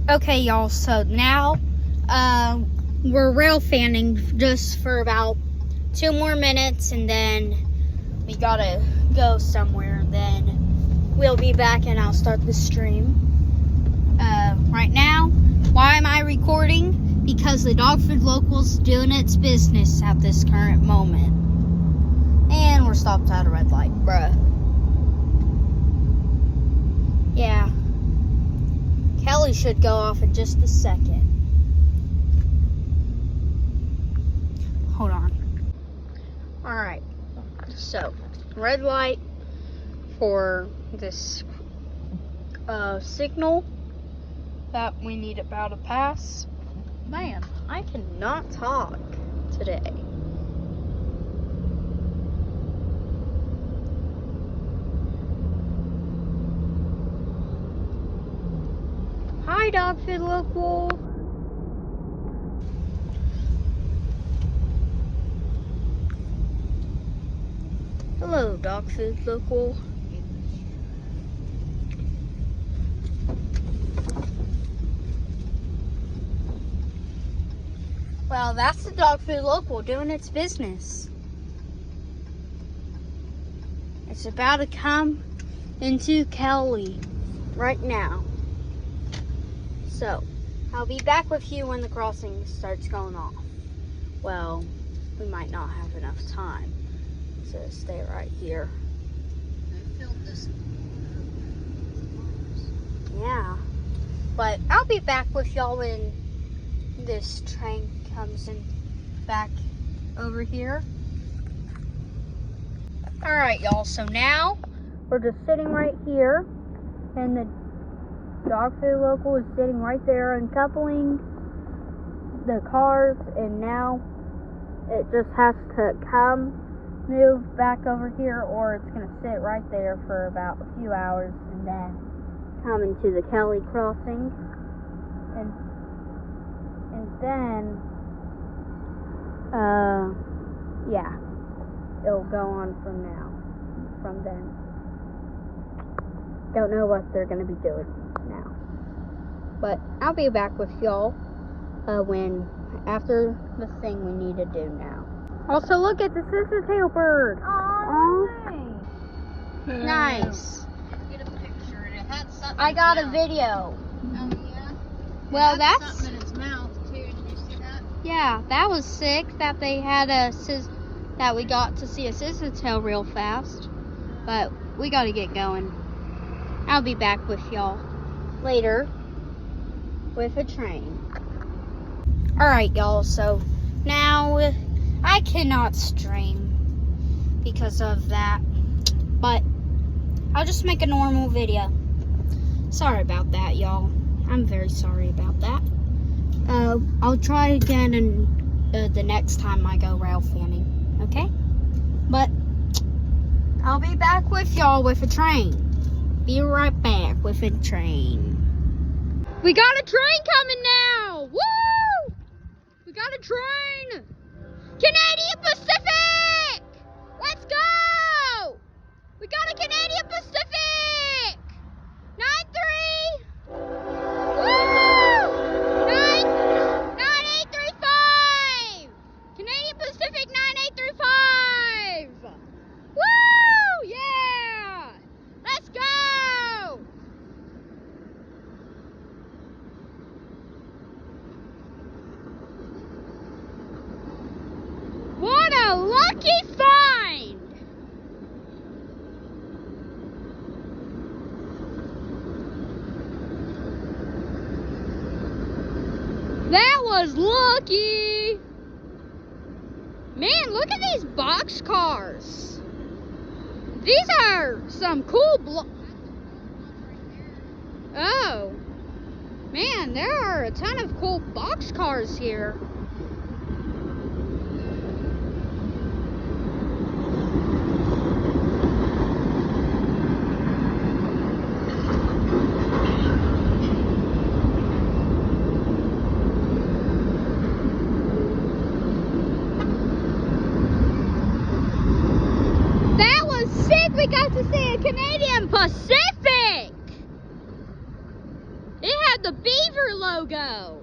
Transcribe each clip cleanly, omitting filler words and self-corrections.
Okay, y'all, so now we're rail fanning just for about 2 more minutes, and then we gotta go somewhere. Then we'll be back and I'll start the stream. Right now, why am I recording? Because the dog food local's doing its business at this current moment. And we're stopped at a red light, bruh. Yeah. Kelly should go off in just a second. Hold on. Alright. So, red light for this signal that we need about to pass. Man, I cannot talk today. Hi, Dog Food Local. Hello, Dog Food Local. Well, that's the Dog Food Local doing its business. It's about to come into Kelly right now. So, I'll be back with you when the crossing starts going off. Well, we might not have enough time, so stay right here. I filled this. Yeah, but I'll be back with y'all when this train comes in back over here. Alright, y'all, so now we're just sitting right here, and the Dog Food Local is sitting right there uncoupling the cars, and now it just has to move back over here, or it's going to sit right there for about a few hours and then come into the Kelly crossing, and then yeah, it'll go on from then. Don't know what they're going to be doing now, but I'll be back with y'all after the thing we need to do now. Also, look at the sister-tail bird. Oh, Nice. Get a picture, and it had something. I got a video. Oh yeah. Well, It had that's something in its mouth too. Did you see that? yeah. That was sick that they had that we got to see a sister-tail real fast. But we got to get going. I'll be back with y'all later with a train. Alright, y'all, so now I cannot stream because of that, but I'll just make a normal video. Sorry about that, y'all. I'm very sorry about that. I'll try again the next time I go rail fanning, okay? But I'll be back with y'all with a train. Be right back with a train. We got a train coming now! Woo! We got a train! Canadian Pacific! Let's go! We got a Canadian Pacific! 93! Woo! 9835! Canadian Pacific 9835! Woo! Yeah! Let's go! What a lucky find! That was lucky! Man, look at these box cars. These are some cool Oh. Man, there are a ton of cool box cars here. We got to see a Canadian Pacific. It had the beaver logo.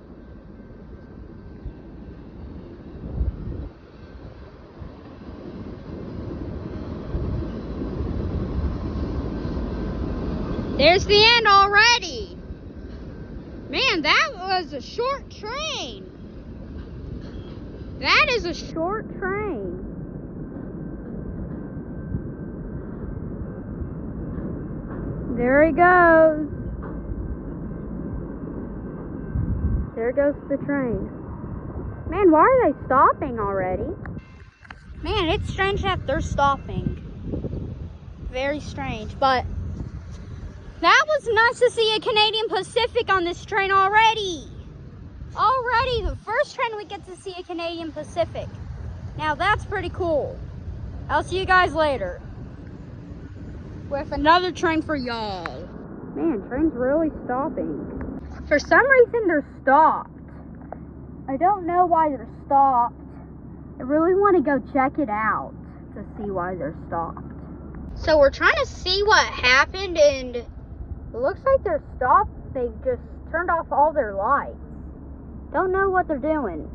There's the end already. Man, that was a short train. That is a short train. There he goes. There goes the train. Man, why are they stopping already? Man, it's strange that they're stopping. Very strange, but that was nice to see a Canadian Pacific on this train already. Already, the first train we get to see a Canadian Pacific. Now that's pretty cool. I'll see you guys later with another train for y'all. Man, train's really stopping. For some reason, they're stopped. I don't know why they're stopped. I really want to go check it out to see why they're stopped. So we're trying to see what happened, and it looks like they're stopped. They just turned off all their lights. Don't know what they're doing.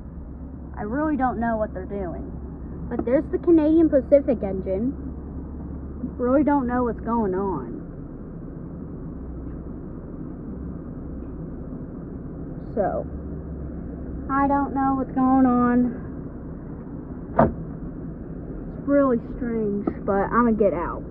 I really don't know what they're doing. But there's the Canadian Pacific engine. Really don't know what's going on. So, I don't know what's going on. It's really strange, but I'm gonna get out.